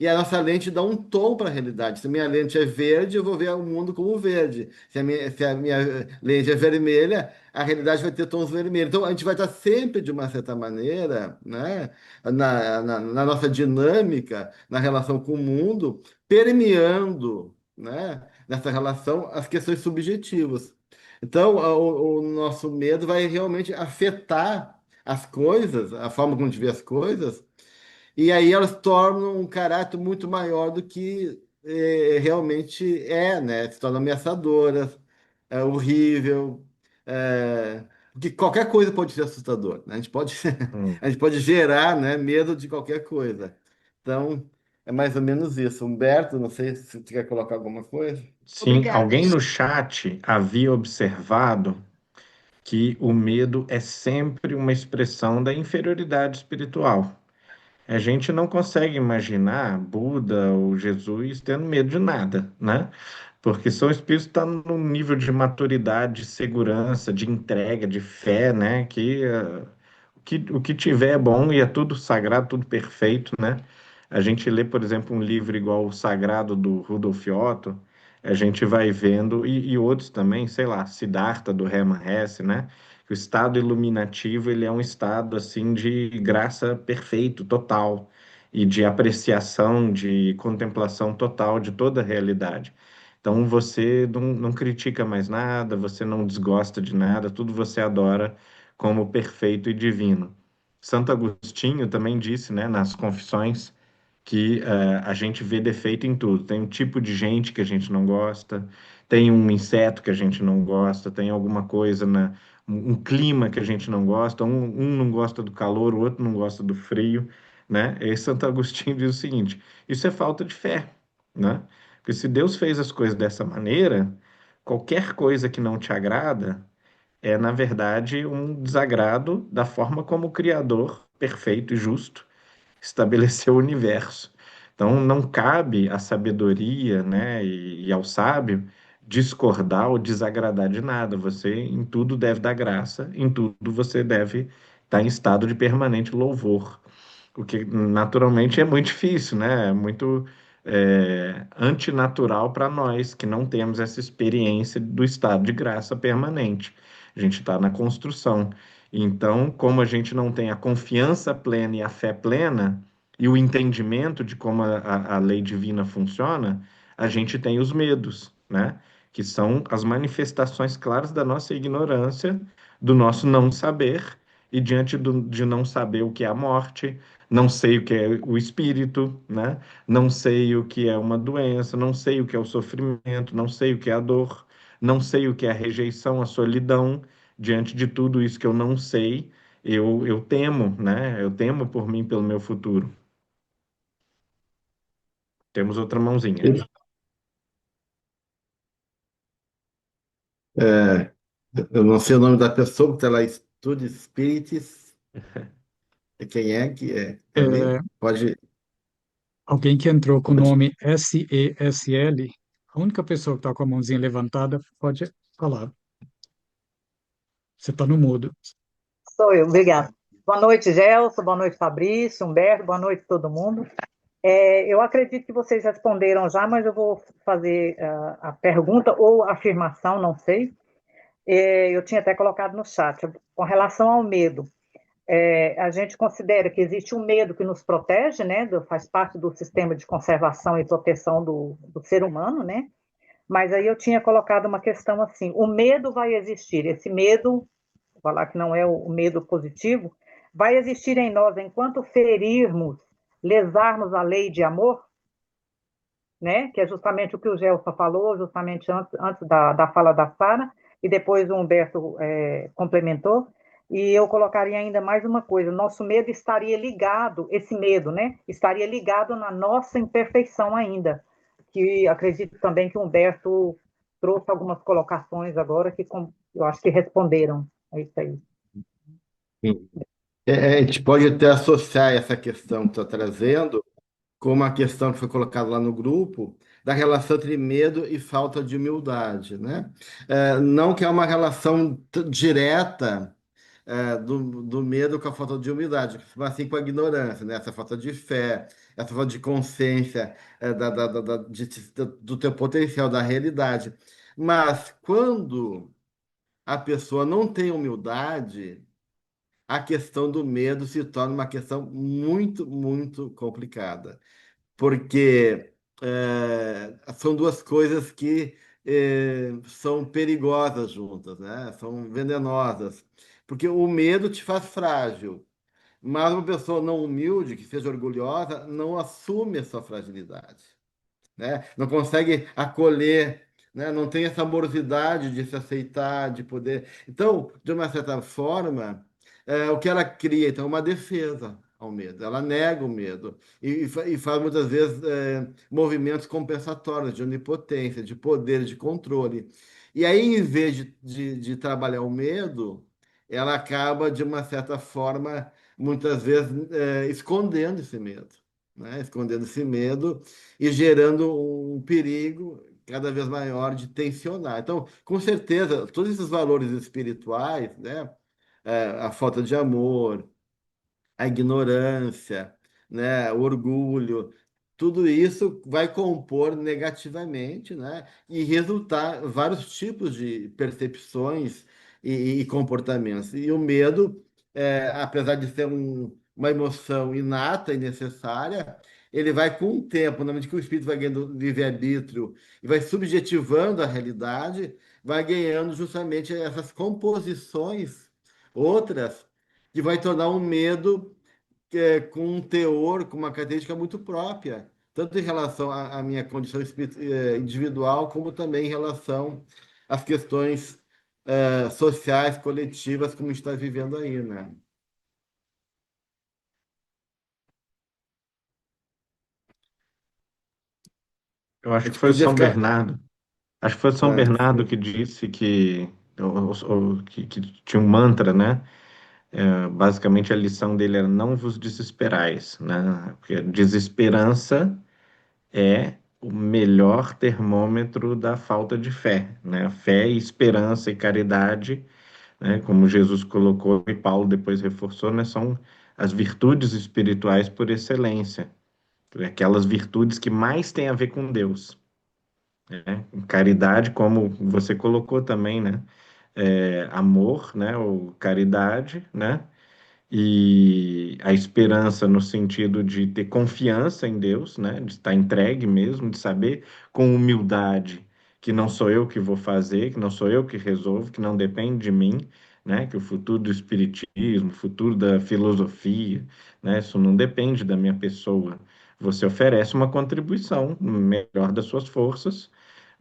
[SPEAKER 2] E a nossa lente dá um tom para a realidade. Se a minha lente é verde, eu vou ver o mundo como verde. Se a minha lente é vermelha, a realidade vai ter tons vermelhos. Então, a gente vai estar sempre, de uma certa maneira, né, na nossa dinâmica, na relação com o mundo, permeando, né, nessa relação as questões subjetivas. Então, o nosso medo vai realmente afetar as coisas, a forma como a gente vê as coisas, e aí elas tornam um caráter muito maior do que realmente é, né? Se tornam ameaçadoras, é horrível, porque qualquer coisa pode ser assustador, né? A gente pode,
[SPEAKER 3] Hum.
[SPEAKER 2] a gente pode gerar, né, medo de qualquer coisa. Então, é mais ou menos isso. Humberto, não sei se você quer colocar alguma coisa.
[SPEAKER 3] Sim,
[SPEAKER 4] Obrigada.
[SPEAKER 3] alguém no chat havia observado que o medo é sempre uma expressão da inferioridade espiritual. A gente não consegue imaginar Buda ou Jesus tendo medo de nada, né? Porque são espíritos que estão num nível de maturidade, de segurança, de entrega, de fé, né? O que tiver é bom e é tudo sagrado, tudo perfeito, né? A gente lê, por exemplo, um livro igual o Sagrado do Rudolf Otto, a gente vai vendo, e outros também, sei lá, Siddhartha do Hermann Hesse, né? Que o estado iluminativo, ele é um estado, assim, de graça perfeito, total, e de apreciação, de contemplação total de toda a realidade. Então, você não critica mais nada, você não desgosta de nada, tudo você adora como perfeito e divino. Santo Agostinho também disse, né, nas Confissões, que a gente vê defeito em tudo. Tem um tipo de gente que a gente não gosta, tem um inseto que a gente não gosta, tem alguma coisa um clima que a gente não gosta, um não gosta do calor, o outro não gosta do frio, né? E Santo Agostinho diz o seguinte: isso é falta de fé, né? Porque se Deus fez as coisas dessa maneira, qualquer coisa que não te agrada é, na verdade, um desagrado da forma como o Criador, perfeito e justo, estabeleceu o universo. Então, não cabe à sabedoria, né, e ao sábio discordar ou desagradar de nada. Você, em tudo, deve dar graça, em tudo você deve estar em estado de permanente louvor. O que, naturalmente, é muito difícil, né? É muito antinatural para nós que não temos essa experiência do estado de graça permanente. A gente está na construção. Então, como a gente não tem a confiança plena e a fé plena, e o entendimento de como a lei divina funciona, a gente tem os medos, né? Que são as manifestações claras da nossa ignorância, do nosso não saber, e diante de não saber o que é a morte, não sei o que é o espírito, né? Não sei o que é uma doença, não sei o que é o sofrimento, não sei o que é a dor, não sei o que é a rejeição, a solidão. Diante de tudo isso que eu não sei, eu temo, né? Eu temo por mim, pelo meu futuro. Temos outra mãozinha.
[SPEAKER 2] É, eu não sei o nome da pessoa, porque ela estuda espíritos. Quem é que é? Quer
[SPEAKER 1] É,
[SPEAKER 2] ler? Pode.
[SPEAKER 1] alguém que entrou com o
[SPEAKER 2] pode.
[SPEAKER 1] nome SESL, a única pessoa que está com a mãozinha levantada pode falar. Você está no mudo.
[SPEAKER 5] Sou eu, obrigada. Boa noite, Gelson, boa noite, Fabrício, Humberto, boa noite, todo mundo. Eu acredito que vocês responderam já, mas eu vou fazer a pergunta ou afirmação, não sei. Eu tinha até colocado no chat. Com relação ao medo, a gente considera que existe um medo que nos protege, né? Faz parte do sistema de conservação e proteção do ser humano, né? Mas aí eu tinha colocado uma questão assim: o medo vai existir, esse medo, vou falar que não é o medo positivo, vai existir em nós enquanto ferirmos, lesarmos a lei de amor, né? Que é justamente o que o Gelson falou, justamente antes da fala da Sara, e depois o Humberto complementou. E eu colocaria ainda mais uma coisa: nosso medo estaria ligado, esse medo, né? Estaria ligado na nossa imperfeição ainda. Que acredito também que o Humberto trouxe algumas colocações agora que eu acho que responderam a isso aí.
[SPEAKER 2] Sim. A gente pode até associar essa questão que está trazendo com uma questão que foi colocada lá no grupo, da relação entre medo e falta de humildade, né? Não que é uma relação direta do medo com a falta de humildade, mas sim com a ignorância, né? Essa falta de fé, essa falta de consciência do teu potencial, da realidade. Mas quando a pessoa não tem humildade, a questão do medo se torna uma questão muito, muito complicada, porque são duas coisas que são perigosas juntas, né? São venenosas, porque o medo te faz frágil, mas uma pessoa não humilde, que seja orgulhosa, não assume a sua fragilidade, né? Não consegue acolher, né? Não tem essa amorosidade de se aceitar, de poder. Então, de uma certa forma, o que ela cria, então, é uma defesa. ao medo, ela nega o medo e faz muitas vezes movimentos compensatórios de onipotência, de poder, de controle. E aí, em vez de trabalhar o medo, ela acaba, de uma certa forma, muitas vezes, escondendo esse medo, né? Escondendo esse medo e gerando um perigo cada vez maior de tensionar. Então, com certeza, todos esses valores espirituais, né? A falta de amor, a ignorância, né, o orgulho, tudo isso vai compor negativamente, né, e resultar vários tipos de percepções e comportamentos. E o medo, apesar de ser uma emoção inata e necessária, ele vai com o tempo, na medida que o espírito vai ganhando livre-arbítrio e vai subjetivando a realidade, vai ganhando justamente essas composições outras que vai tornar um medo com um teor, com uma característica muito própria, tanto em relação à minha condição individual, como também em relação às questões sociais, coletivas, como a gente está vivendo aí, né?
[SPEAKER 3] Eu
[SPEAKER 2] A
[SPEAKER 3] acho que
[SPEAKER 2] gente
[SPEAKER 3] foi o
[SPEAKER 2] podia
[SPEAKER 3] São
[SPEAKER 2] ficar.
[SPEAKER 3] Bernardo. Acho que foi o São Bernardo que
[SPEAKER 2] Sim.
[SPEAKER 3] disse que tinha um mantra, né? Basicamente a lição dele era não vos desesperais, né? Porque desesperança é o melhor termômetro da falta de fé, né? Fé e esperança e caridade, né? Como Jesus colocou e Paulo depois reforçou, né? São as virtudes espirituais por excelência, aquelas virtudes que mais têm a ver com Deus, né? Caridade, como você colocou também, né? Amor, né? Ou caridade, né? E a esperança no sentido de ter confiança em Deus, né? De estar entregue mesmo, de saber com humildade que não sou eu que vou fazer, que não sou eu que resolvo, que não depende de mim, né? Que o futuro do espiritismo, o futuro da filosofia, né? Isso não depende da minha pessoa. Você oferece uma contribuição no melhor das suas forças,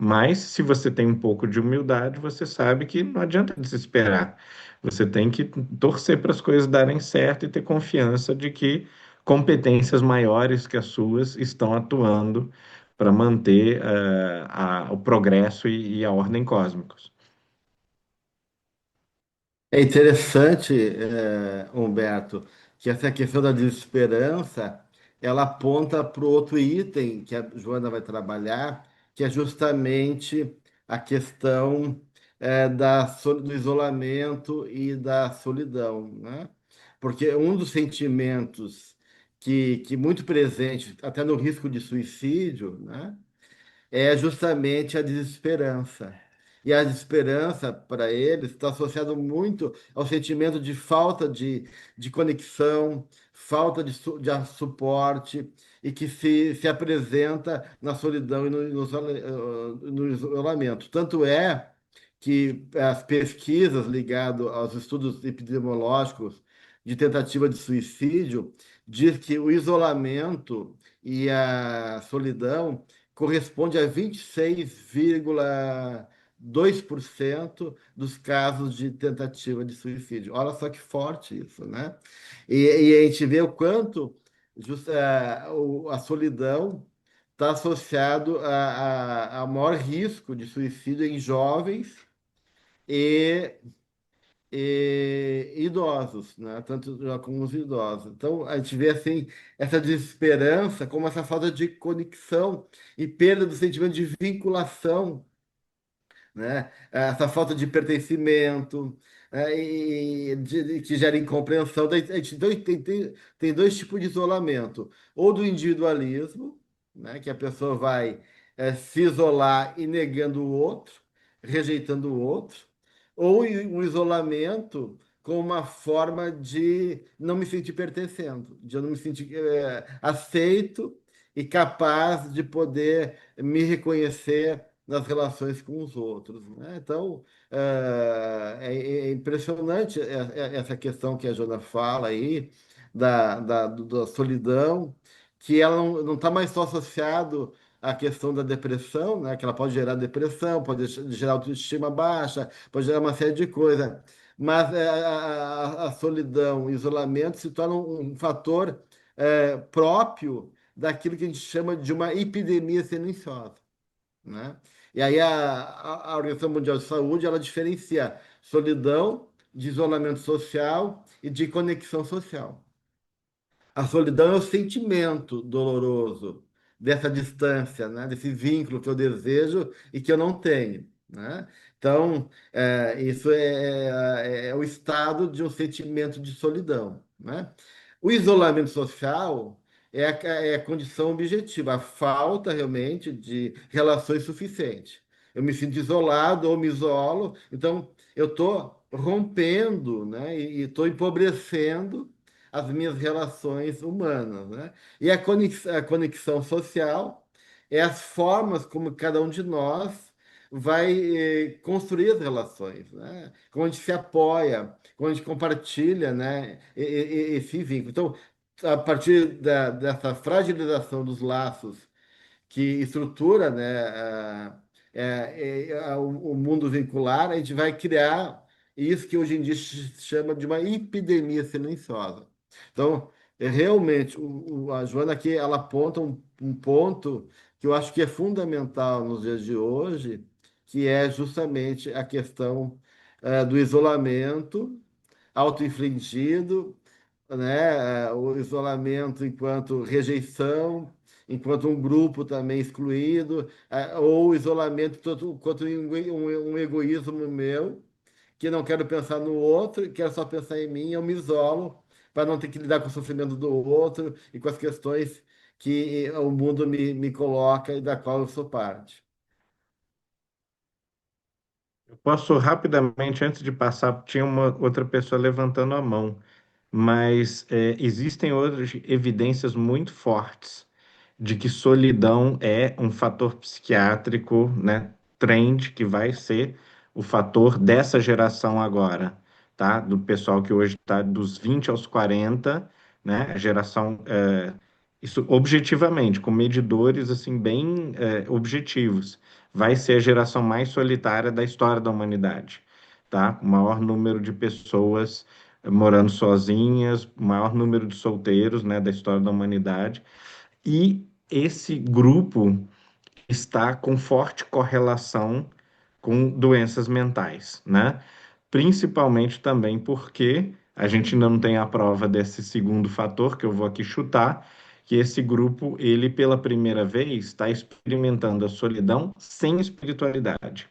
[SPEAKER 3] mas se você tem um pouco de humildade, você sabe que não adianta desesperar. Você tem que torcer para as coisas darem certo e ter confiança de que competências maiores que as suas estão atuando para manter o progresso e a ordem cósmicos.
[SPEAKER 2] É interessante, Humberto, que essa questão da desesperança, ela aponta para o outro item que a Joana vai trabalhar, que é justamente a questão, do isolamento e da solidão, né? Porque um dos sentimentos que muito presente, até no risco de suicídio, né? É justamente a desesperança. E a desesperança, para eles, está associado muito ao sentimento de falta de conexão, falta suporte, e que se apresenta na solidão e no isolamento. Tanto é que as pesquisas ligadas aos estudos epidemiológicos de tentativa de suicídio diz que o isolamento e a solidão corresponde a 26,2% dos casos de tentativa de suicídio. Olha só que forte isso, né? E a gente vê o quanto a solidão está associado a maior risco de suicídio em jovens e, e idosos, né? Tanto já como os idosos. Então, a gente vê assim essa desesperança como essa falta de conexão e perda do sentimento de vinculação, né? Essa falta de pertencimento, que gera incompreensão. Daí, a gente tem dois tipos de isolamento: ou do individualismo, né? Que a pessoa vai se isolar e negando o outro, rejeitando o outro, ou um isolamento como uma forma de não me sentir pertencendo, de eu não me sentir aceito e capaz de poder me reconhecer nas relações com os outros, né? Então, é impressionante essa questão que a Jona fala aí da solidão, que ela não está mais só associado à questão da depressão, né? Que ela pode gerar depressão, pode gerar autoestima baixa, pode gerar uma série de coisas, mas a solidão, o isolamento se torna um fator próprio daquilo que a gente chama de uma epidemia silenciosa, né? E aí a Organização Mundial de Saúde ela diferencia solidão de isolamento social e de conexão social. A solidão é o sentimento doloroso dessa distância, né? Desse vínculo que eu desejo e que eu não tenho, né? Então, isso é o estado de um sentimento de solidão, né? O isolamento social é a condição objetiva, a falta realmente de relações suficientes. Eu me sinto isolado ou me isolo, então eu estou rompendo, né? E estou empobrecendo as minhas relações humanas, né? E a conexão social é as formas como cada um de nós vai construir as relações, né? Como a gente se apoia, como a gente compartilha, né? Esse vínculo. Então, a partir dessa fragilização dos laços que estrutura, né, o mundo vincular, a gente vai criar isso que hoje em dia se chama de uma epidemia silenciosa. Então, realmente, a Joana aqui, ela aponta um ponto que eu acho que é fundamental nos dias de hoje, que é justamente a questão do isolamento auto-infligido, né? O isolamento enquanto rejeição, enquanto um grupo também excluído, ou o isolamento enquanto um egoísmo meu, que não quero pensar no outro, quero só pensar em mim, eu me isolo para não ter que lidar com o sofrimento do outro e com as questões que o mundo me coloca e da qual eu sou parte.
[SPEAKER 3] Eu posso rapidamente, antes de passar, tinha uma outra pessoa levantando a mão, mas existem outras evidências muito fortes de que solidão é um fator psiquiátrico, né, trend, que vai ser o fator dessa geração agora, tá? Do pessoal que hoje está dos 20 aos 40, né? A geração, isso objetivamente, com medidores assim bem objetivos, vai ser a geração mais solitária da história da humanidade, tá? O maior número de pessoas morando sozinhas, o maior número de solteiros, né, da história da humanidade. E esse grupo está com forte correlação com doenças mentais, né? Principalmente também porque a gente ainda não tem a prova desse segundo fator que eu vou aqui chutar, que esse grupo, ele pela primeira vez está experimentando a solidão sem espiritualidade.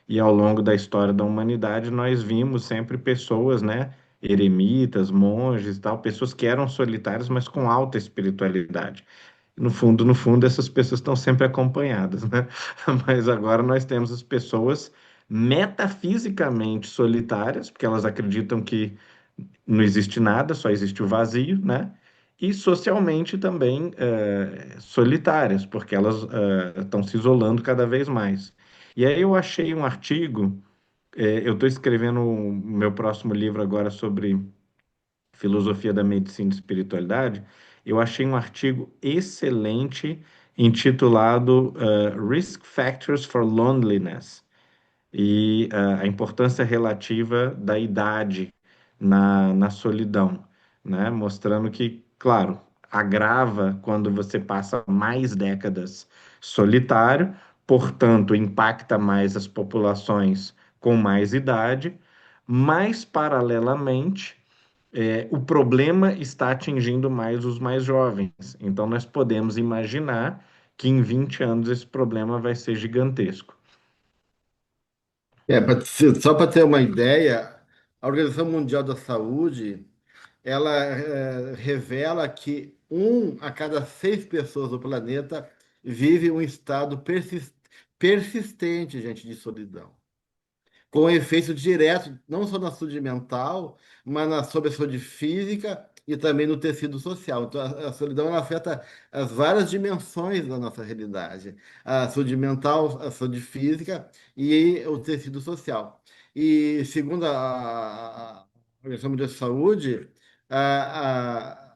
[SPEAKER 3] E ao longo da história da humanidade, nós vimos sempre pessoas, né, eremitas, monges e tal, pessoas que eram solitárias, mas com alta espiritualidade. No fundo, essas pessoas estão sempre acompanhadas, né? Mas agora nós temos as pessoas metafisicamente solitárias, porque elas acreditam que não existe nada, só existe o vazio, né? E socialmente também solitárias, porque elas estão se isolando cada vez mais. E aí eu achei um artigo, eu estou escrevendo o meu próximo livro agora sobre filosofia da medicina e espiritualidade, eu achei um artigo excelente intitulado Risk Factors for Loneliness e a importância relativa da idade na solidão, né? Mostrando que, claro, agrava quando você passa mais décadas solitário, portanto, impacta mais as populações com mais idade, mas, paralelamente, o problema está atingindo mais os mais jovens. Então, nós podemos imaginar que em 20 anos esse problema vai ser gigantesco.
[SPEAKER 2] Só para ter uma ideia, a Organização Mundial da Saúde ela revela que 1 a cada 6 pessoas do planeta vive um estado persistente, gente, de solidão, com efeito direto não só na saúde mental, mas sobre a saúde física e também no tecido social. Então, a solidão ela afeta as várias dimensões da nossa realidade: a saúde mental, a saúde física e o tecido social. E segundo a Organização Mundial de Saúde, a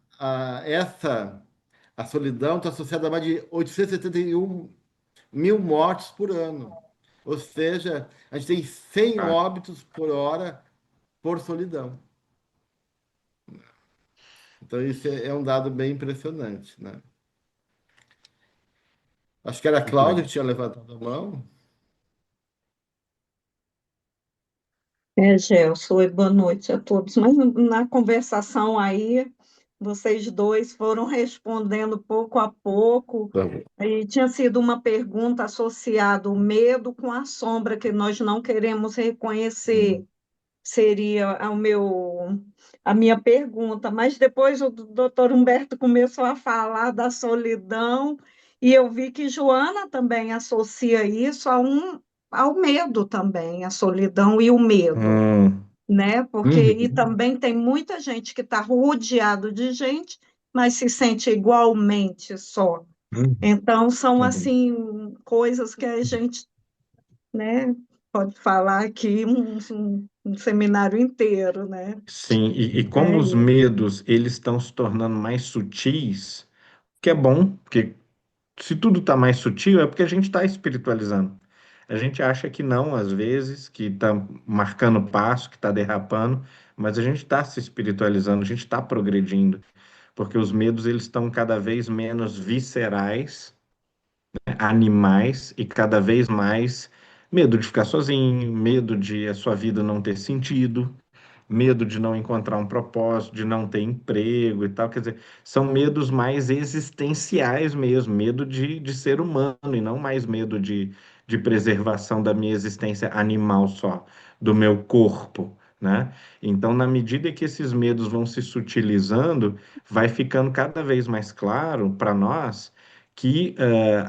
[SPEAKER 2] solidão está associada a mais de 871 mil mortes por ano. Ou seja, a gente tem 100
[SPEAKER 3] Ah,
[SPEAKER 2] óbitos por hora por solidão. Então, isso é um dado bem impressionante, né? Acho que era a
[SPEAKER 3] Muito
[SPEAKER 2] Cláudia que
[SPEAKER 3] legal.
[SPEAKER 2] tinha levantado a mão.
[SPEAKER 6] Gelson, e boa noite a todos. Mas na conversação aí, vocês dois foram respondendo pouco a pouco,
[SPEAKER 2] Tá bom.
[SPEAKER 6] e tinha sido uma pergunta associada o medo com a sombra que nós não queremos reconhecer. Seria a minha pergunta, mas depois o doutor Humberto começou a falar da solidão, e eu vi que Joana também associa isso ao medo também, a solidão e o medo,
[SPEAKER 3] Hum,
[SPEAKER 6] né? Porque e
[SPEAKER 2] Uhum.
[SPEAKER 6] também tem muita gente que está rodeado de gente, mas se sente igualmente só.
[SPEAKER 2] Uhum.
[SPEAKER 6] Então, são
[SPEAKER 3] uhum.
[SPEAKER 6] assim coisas que a gente, né, pode falar aqui um seminário inteiro, né?
[SPEAKER 3] Sim, e
[SPEAKER 6] É
[SPEAKER 3] como os
[SPEAKER 6] isso.
[SPEAKER 3] medos eles estão se tornando mais sutis, que é bom, porque se tudo está mais sutil é porque a gente está espiritualizando. A gente acha que não, às vezes, que está marcando passo, que está derrapando, mas a gente está se espiritualizando, a gente está progredindo, porque os medos eles estão cada vez menos viscerais, né, animais, e cada vez mais medo de ficar sozinho, medo de a sua vida não ter sentido, medo de não encontrar um propósito, de não ter emprego e tal. Quer dizer, são medos mais existenciais mesmo, medo de ser humano e não mais medo de preservação da minha existência animal só, do meu corpo, né? Então, na medida que esses medos vão se sutilizando, vai ficando cada vez mais claro para nós que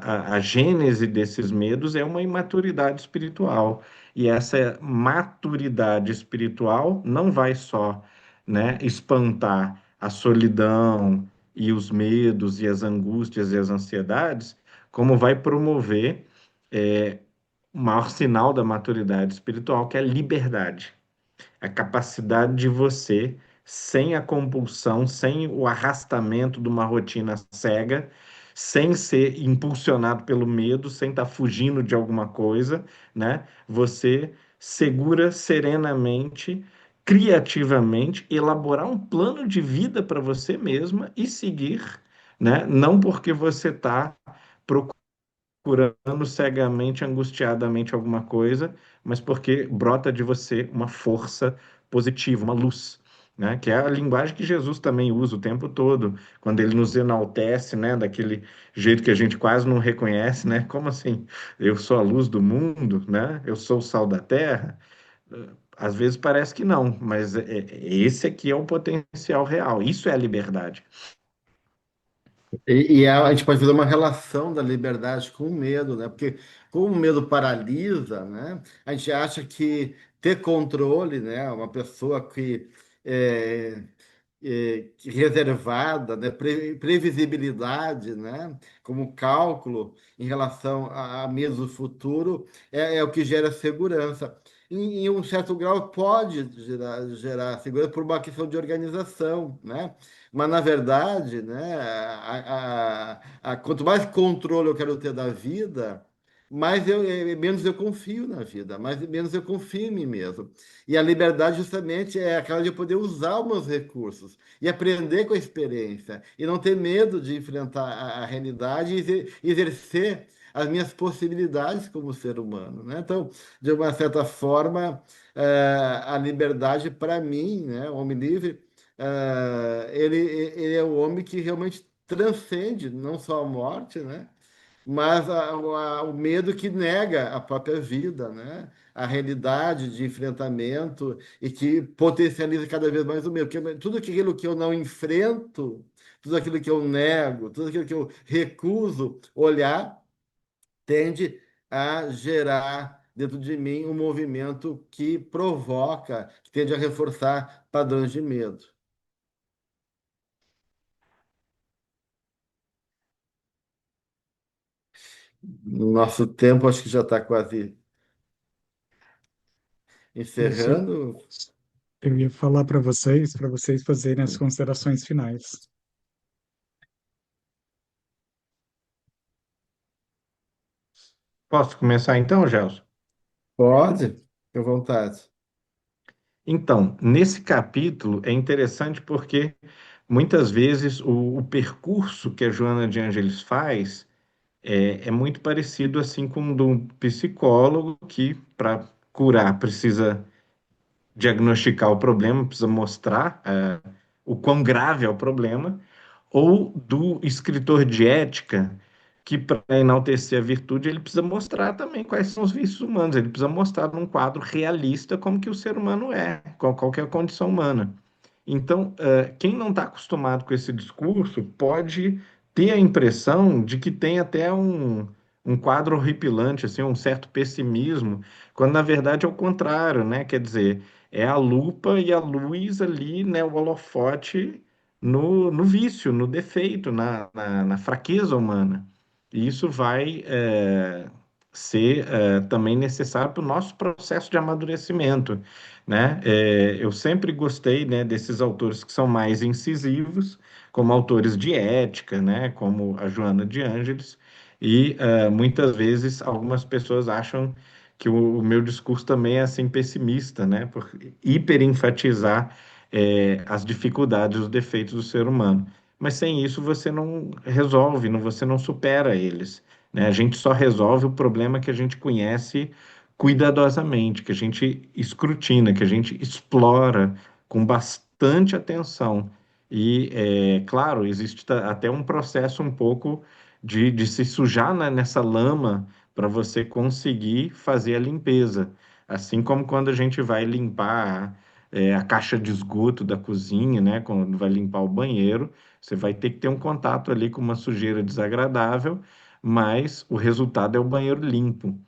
[SPEAKER 3] a gênese desses medos é uma imaturidade espiritual. E essa maturidade espiritual não vai só, né, espantar a solidão e os medos e as angústias e as ansiedades, como vai promover o maior sinal da maturidade espiritual, que é a liberdade, a capacidade de você, sem a compulsão, sem o arrastamento de uma rotina cega, sem ser impulsionado pelo medo, sem estar fugindo de alguma coisa, né? Você segura serenamente, criativamente, elaborar um plano de vida para você mesma e seguir, né? Não porque você está procurando cegamente, angustiadamente alguma coisa, mas porque brota de você uma força positiva, uma luz, né? Que é a linguagem que Jesus também usa o tempo todo, quando ele nos enaltece, né? Daquele jeito que a gente quase não reconhece, né? Como assim? Eu sou a luz do mundo, né? Eu sou o sal da terra. Às vezes parece que não, mas esse aqui é o potencial real. Isso é a liberdade.
[SPEAKER 2] A gente pode fazer uma relação da liberdade com o medo, né? Porque como o medo paralisa, né? A gente acha que ter controle, né? Uma pessoa que é, reservada, né? Previsibilidade, né? Como cálculo em relação a medos do futuro é o que gera segurança. Em um certo grau pode gerar segurança por uma questão de organização, né? Mas na verdade, né? Quanto mais controle eu quero ter da vida, menos eu confio na vida, menos eu confio em mim mesmo. E a liberdade justamente é aquela de eu poder usar os meus recursos e aprender com a experiência e não ter medo de enfrentar a realidade e exercer as minhas possibilidades como ser humano, né? Então, de uma certa forma, a liberdade para mim, né, o homem livre, ele é o homem que realmente transcende não só a morte, né? Mas o medo que nega a própria vida, né? A realidade de enfrentamento e que potencializa cada vez mais o medo. Porque tudo aquilo que eu não enfrento, tudo aquilo que eu nego, tudo aquilo que eu recuso olhar, tende a gerar dentro de mim um movimento que provoca, que tende a reforçar padrões de medo. No nosso tempo, acho que já está quase
[SPEAKER 1] Isso
[SPEAKER 2] encerrando.
[SPEAKER 1] eu ia falar para vocês fazerem as considerações finais.
[SPEAKER 3] Posso começar então, Gelson?
[SPEAKER 2] Pode, fique à vontade.
[SPEAKER 3] Então, nesse capítulo é interessante porque muitas vezes o percurso que a Joana de Ângeles faz é muito parecido assim com o do psicólogo que, para curar, precisa diagnosticar o problema, precisa mostrar o quão grave é o problema, ou do escritor de ética, que para enaltecer a virtude, ele precisa mostrar também quais são os vícios humanos, ele precisa mostrar num quadro realista como que o ser humano é, qual que é a condição humana. Então, quem não está acostumado com esse discurso pode ter a impressão de que tem até um quadro horripilante, assim, um certo pessimismo, quando na verdade é o contrário, né? Quer dizer, é a lupa e a luz ali, né? O holofote no vício, no defeito, na fraqueza humana. E isso vai ser também necessário para o nosso processo de amadurecimento, né? Eu sempre gostei, né, desses autores que são mais incisivos, como autores de ética, né, como a Joana de Ângeles, e muitas vezes algumas pessoas acham que o meu discurso também é assim pessimista, né, por hiperenfatizar as dificuldades, os defeitos do ser humano. Mas sem isso você não resolve, você não supera eles, né? A gente só resolve o problema que a gente conhece cuidadosamente, que a gente escrutina, que a gente explora com bastante atenção. E, claro, existe até um processo um pouco de se sujar nessa lama para você conseguir fazer a limpeza. Assim como quando a gente vai limpar, a caixa de esgoto da cozinha, né? Quando vai limpar o banheiro, você vai ter que ter um contato ali com uma sujeira desagradável, mas o resultado é o banheiro limpo.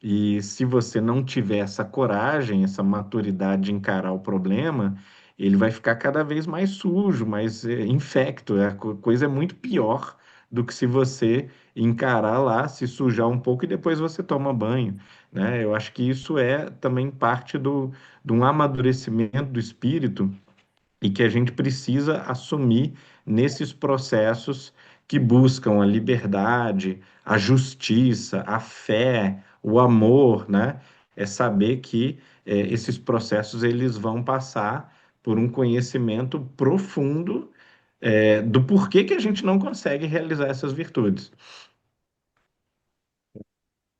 [SPEAKER 3] E se você não tiver essa coragem, essa maturidade de encarar o problema, ele vai ficar cada vez mais sujo, mais infecto. A coisa é muito pior do que se você encarar lá, se sujar um pouco e depois você toma banho, né? Eu acho que isso é também parte de um amadurecimento do espírito e que a gente precisa assumir nesses processos que buscam a liberdade, a justiça, a fé, o amor, né? É saber que esses processos eles vão passar por um conhecimento profundo do porquê que a gente não consegue realizar essas virtudes.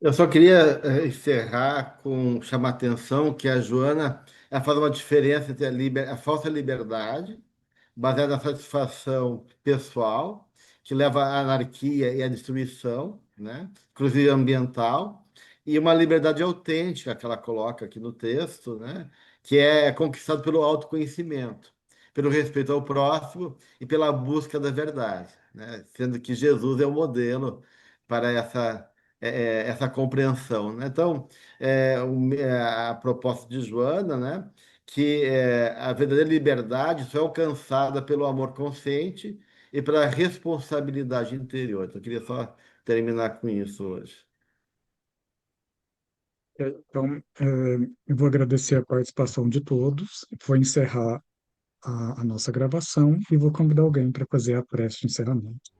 [SPEAKER 2] Eu só queria encerrar com chamar a atenção que a Joana ela faz uma diferença entre a falsa liberdade, baseada na satisfação pessoal, que leva à anarquia e à destruição, né? Inclusive ambiental, e uma liberdade autêntica que ela coloca aqui no texto, né? Que é conquistado pelo autoconhecimento, pelo respeito ao próximo e pela busca da verdade, né? Sendo que Jesus é o modelo para essa compreensão, né? Então, a proposta de Joana, né? Que a verdadeira liberdade só é alcançada pelo amor consciente e pela responsabilidade interior. Então, eu queria só terminar com isso hoje.
[SPEAKER 1] Então, eu vou agradecer a participação de todos, vou encerrar a nossa gravação e vou convidar alguém para fazer a prece de encerramento.